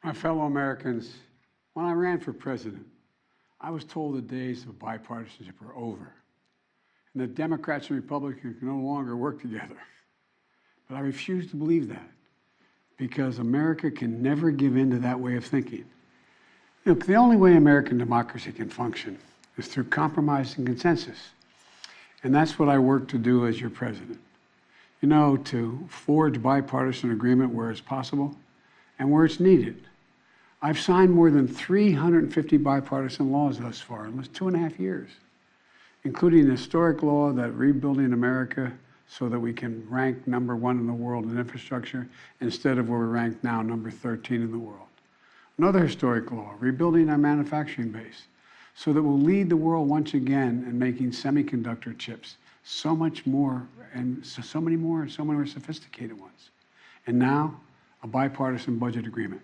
My fellow Americans, when I ran for president, I was told the days of bipartisanship are over, and that Democrats and Republicans can no longer work together. But I refuse to believe that, because America can never give in to that way of thinking. Look, the only way American democracy can function is through compromise and consensus. And that's what I work to do as your president. You know, to forge bipartisan agreement where it's possible and where it's needed. I've signed more than 350 bipartisan laws thus far in almost 2.5 years, including an historic law that rebuilding America so that we can rank #1 in the world in infrastructure instead of where we rank now, number 13 in the world. Another historic law, rebuilding our manufacturing base so that we'll lead the world once again in making semiconductor chips so much more and so many more sophisticated ones. And now, a bipartisan budget agreement.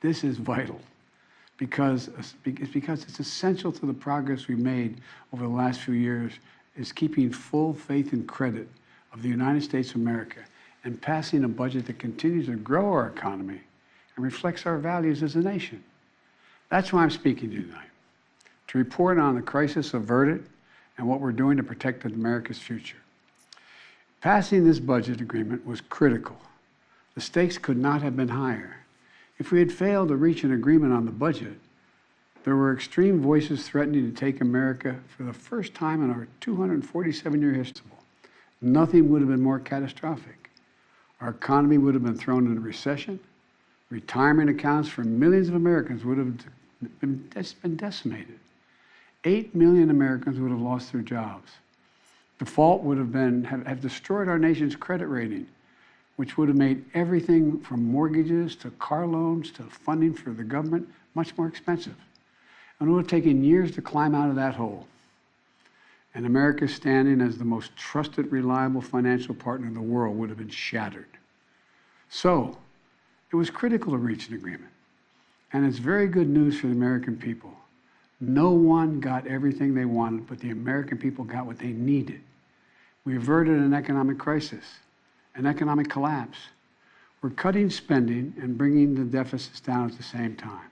This is vital because it's essential to the progress we've made over the last few years is keeping full faith and credit of the United States of America and passing a budget that continues to grow our economy and reflects our values as a nation. That's why I'm speaking to you tonight, to report on the crisis averted and what we're doing to protect America's future. Passing this budget agreement was critical. The stakes could not have been higher. If we had failed to reach an agreement on the budget, there were extreme voices threatening to take America for the first time in our 247-year history. Nothing would have been more catastrophic. Our economy would have been thrown into recession. Retirement accounts for millions of Americans would have been decimated. 8 million Americans would have lost their jobs. Default would have destroyed our nation's credit rating, which would have made everything from mortgages to car loans to funding for the government much more expensive. And it would have taken years to climb out of that hole. And America's standing as the most trusted, reliable financial partner in the world would have been shattered. So, it was critical to reach an agreement. And it's very good news for the American people. No one got everything they wanted, but the American people got what they needed. We averted an economic crisis, an economic collapse. We're cutting spending and bringing the deficits down at the same time.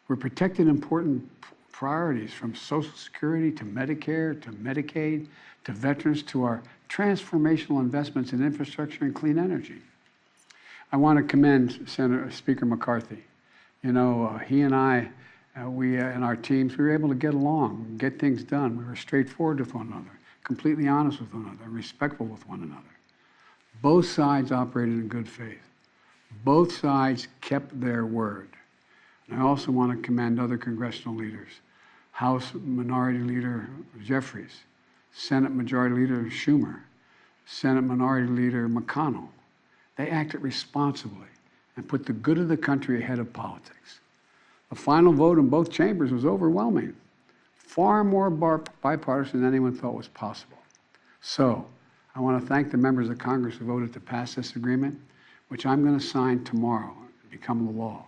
We're protecting important priorities from Social Security to Medicare to Medicaid to veterans to our transformational investments in infrastructure and clean energy. I want to commend Speaker McCarthy. You know, he and I, and our teams, we were able to get along, get things done. We were straightforward with one another, completely honest with one another, respectful with one another. Both sides operated in good faith. Both sides kept their word. And I also want to commend other congressional leaders. House Minority Leader Jeffries, Senate Majority Leader Schumer, Senate Minority Leader McConnell. They acted responsibly and put the good of the country ahead of politics. The final vote in both chambers was overwhelming, far more bipartisan than anyone thought was possible. So, I want to thank the members of Congress who voted to pass this agreement, which I'm going to sign tomorrow and become the law.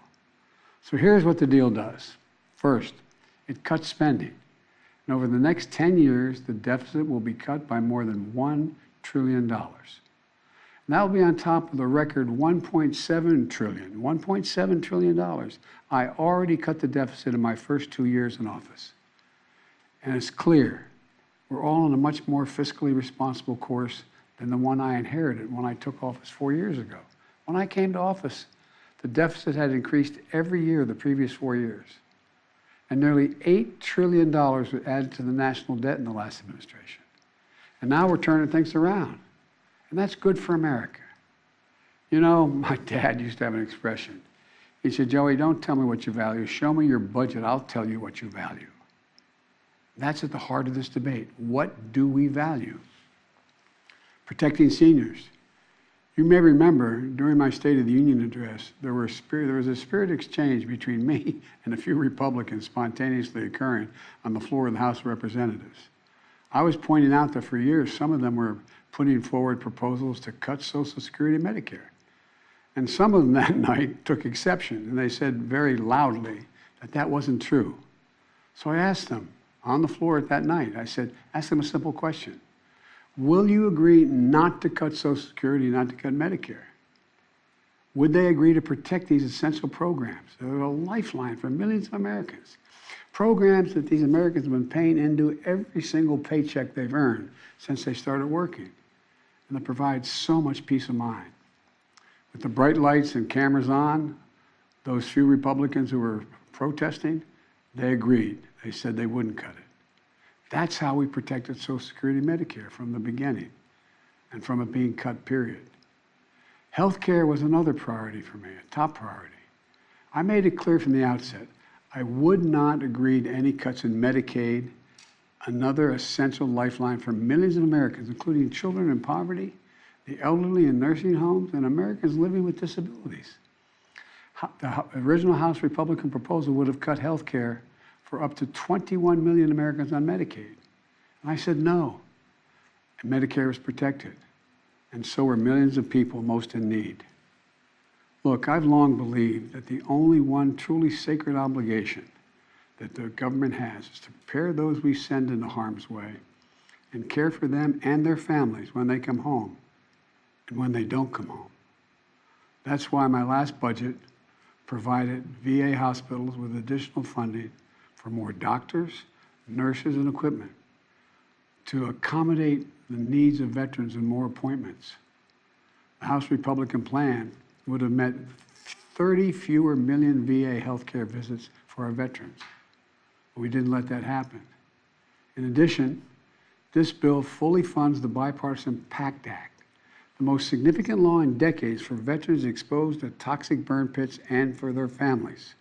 So here's what the deal does. First, it cuts spending. And over the next 10 years, the deficit will be cut by more than $1 trillion. And that will be on top of the record $1.7 trillion. I already cut the deficit in my first 2 years in office. And it's clear we're all on a much more fiscally responsible course than the one I inherited when I took office 4 years ago. When I came to office, the deficit had increased every year the previous 4 years. And nearly $8 trillion was added to the national debt in the last administration. And now we're turning things around. And that's good for America. You know, my dad used to have an expression. He said, "Joey, don't tell me what you value. Show me your budget. I'll tell you what you value." That's at the heart of this debate. What do we value? Protecting seniors. You may remember during my State of the Union address, there was a spirit exchange between me and a few Republicans spontaneously occurring on the floor of the House of Representatives. I was pointing out that for years, some of them were putting forward proposals to cut Social Security and Medicare. And some of them that night took exception, and they said very loudly that that wasn't true. So I asked them on the floor at that night, ask them a simple question. Will you agree not to cut Social Security, not to cut Medicare? Would they agree to protect these essential programs? They're a lifeline for millions of Americans. Programs that these Americans have been paying into every single paycheck they've earned since they started working, and that provides so much peace of mind. With the bright lights and cameras on, those few Republicans who were protesting, they agreed. They said they wouldn't cut it. That's how we protected Social Security and Medicare from the beginning and from it being cut, period. Health care was another priority for me, a top priority. I made it clear from the outset, I would not agree to any cuts in Medicaid, another essential lifeline for millions of Americans, including children in poverty, the elderly in nursing homes, and Americans living with disabilities. The original House Republican proposal would have cut health care for up to 21 million Americans on Medicaid. And I said no. And Medicare is protected. And so are millions of people most in need. Look, I've long believed that the only one truly sacred obligation that the government has is to prepare those we send into harm's way and care for them and their families when they come home and when they don't come home. That's why my last budget provided VA hospitals with additional funding for more doctors, nurses, and equipment to accommodate the needs of veterans and more appointments. The House Republican plan would have meant 30 fewer million VA healthcare visits for our veterans. But we didn't let that happen. In addition, this bill fully funds the Bipartisan PACT Act, the most significant law in decades for veterans exposed to toxic burn pits and for their families.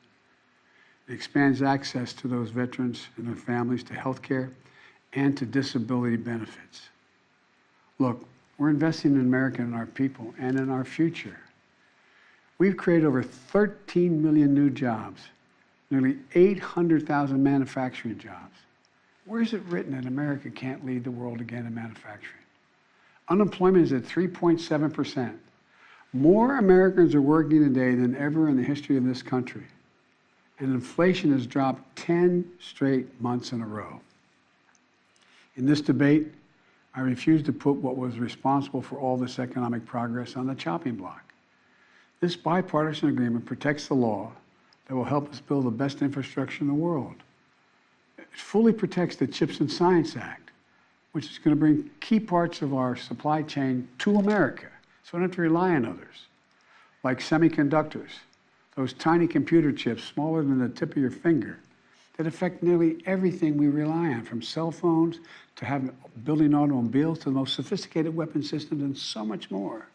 It expands access to those veterans and their families to health care and to disability benefits. Look, we're investing in America and our people and in our future. We've created over 13 million new jobs, nearly 800,000 manufacturing jobs. Where is it written that America can't lead the world again in manufacturing? Unemployment is at 3.7%. More Americans are working today than ever in the history of this country. And inflation has dropped 10 straight months in a row. In this debate, I refuse to put what was responsible for all this economic progress on the chopping block. This bipartisan agreement protects the law that will help us build the best infrastructure in the world. It fully protects the CHIPS and Science Act, which is going to bring key parts of our supply chain to America, so we don't have to rely on others, like semiconductors, those tiny computer chips smaller than the tip of your finger that affect nearly everything we rely on, from cell phones to building automobiles to the most sophisticated weapon systems and so much more.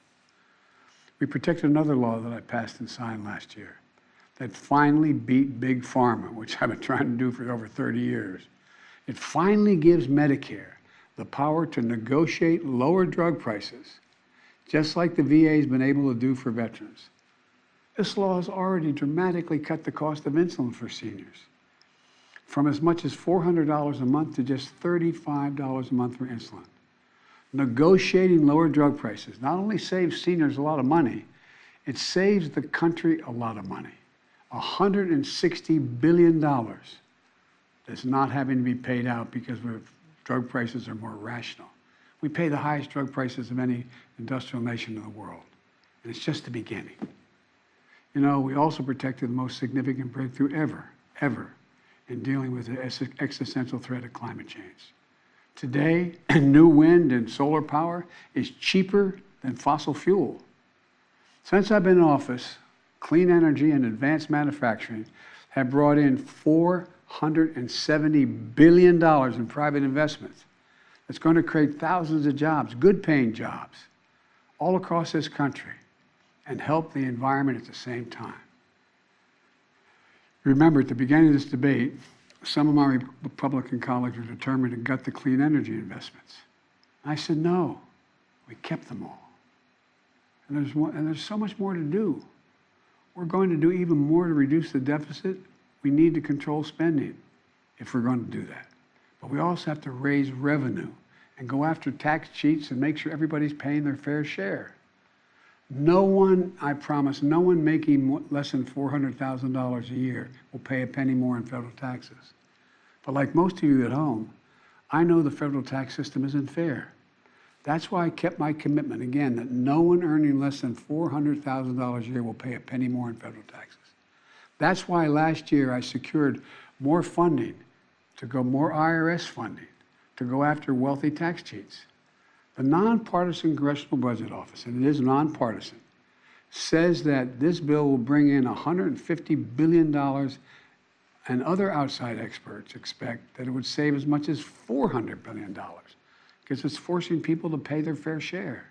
We protected another law that I passed and signed last year that finally beat Big Pharma, which I've been trying to do for over 30 years. It finally gives Medicare the power to negotiate lower drug prices, just like the VA has been able to do for veterans. This law has already dramatically cut the cost of insulin for seniors, from as much as $400 a month to just $35 a month for insulin. Negotiating lower drug prices not only saves seniors a lot of money, it saves the country a lot of money. $160 billion that's not having to be paid out because drug prices are more rational. We pay the highest drug prices of any industrial nation in the world, and it's just the beginning. You know, we also protected the most significant breakthrough ever in dealing with the existential threat of climate change. Today, new wind and solar power is cheaper than fossil fuel. Since I've been in office, clean energy and advanced manufacturing have brought in $470 billion in private investments. That's going to create thousands of jobs, good-paying jobs, all across this country, and help the environment at the same time. Remember, at the beginning of this debate, some of my Republican colleagues were determined to gut the clean energy investments. I said, no, we kept them all. And there's so much more to do. We're going to do even more to reduce the deficit. We need to control spending if we're going to do that. But we also have to raise revenue and go after tax cheats and make sure everybody's paying their fair share. No one, I promise, no one making less than $400,000 a year will pay a penny more in federal taxes. But like most of you at home, I know the federal tax system isn't fair. That's why I kept my commitment, again, that no one earning less than $400,000 a year will pay a penny more in federal taxes. That's why last year I secured more funding to go, more IRS funding to go after wealthy tax cheats. The nonpartisan Congressional Budget Office, and it is nonpartisan, says that this bill will bring in $150 billion, and other outside experts expect that it would save as much as $400 billion because it's forcing people to pay their fair share.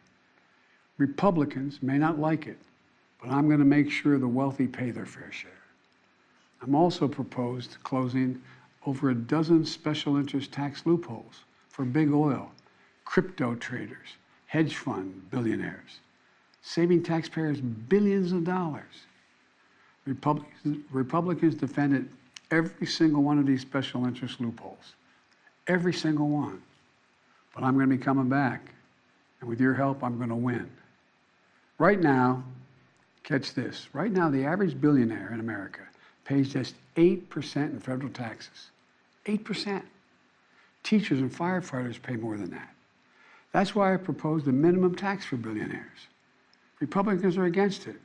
Republicans may not like it, but I'm going to make sure the wealthy pay their fair share. I'm also proposed closing over a dozen special interest tax loopholes for big oil, crypto traders, hedge fund billionaires, saving taxpayers billions of dollars. Republicans defended every single one of these special interest loopholes, every single one. But I'm going to be coming back, and with your help, I'm going to win. Right now, catch this, right now the average billionaire in America pays just 8% in federal taxes. 8%. Teachers and firefighters pay more than that. That's why I proposed a minimum tax for billionaires. Republicans are against it,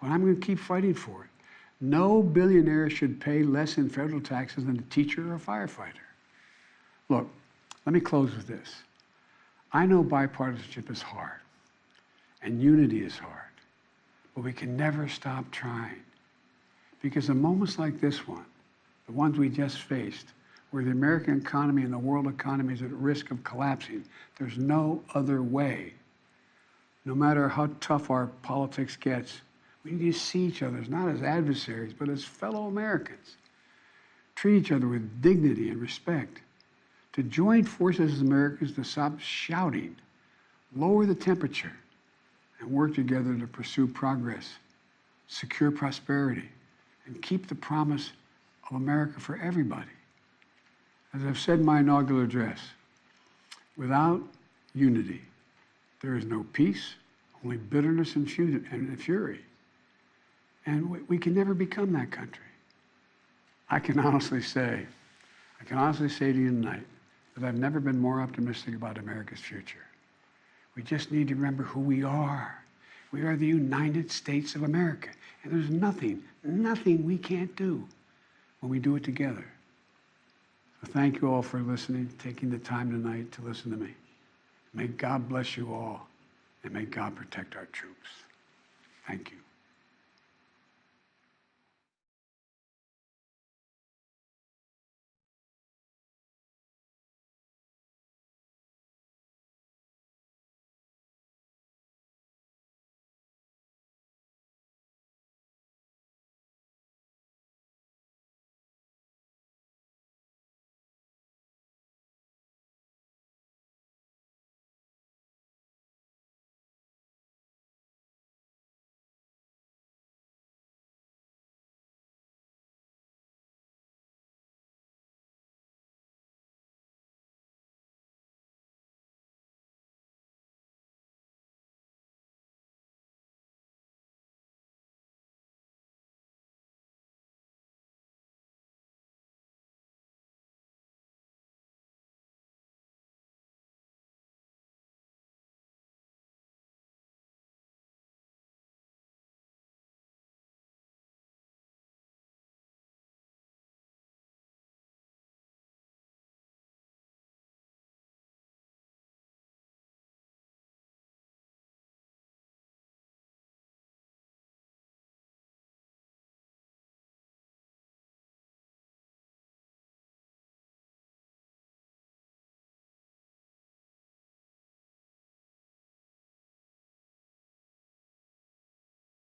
but I'm going to keep fighting for it. No billionaire should pay less in federal taxes than a teacher or a firefighter. Look, let me close with this. I know bipartisanship is hard, and unity is hard, but we can never stop trying. Because in moments like this one, the ones we just faced, where the American economy and the world economy is at risk of collapsing, there's no other way. No matter how tough our politics gets, we need to see each other not as adversaries, but as fellow Americans. Treat each other with dignity and respect. To join forces as Americans to stop shouting, lower the temperature, and work together to pursue progress, secure prosperity, and keep the promise of America for everybody. As I've said in my inaugural address, without unity, there is no peace, only bitterness and fury. And we can never become that country. I can honestly say to you tonight that I've never been more optimistic about America's future. We just need to remember who we are. We are the United States of America. And there's nothing we can't do when we do it together. So thank you all for listening, taking the time tonight to listen to me. May God bless you all, and may God protect our troops. Thank you.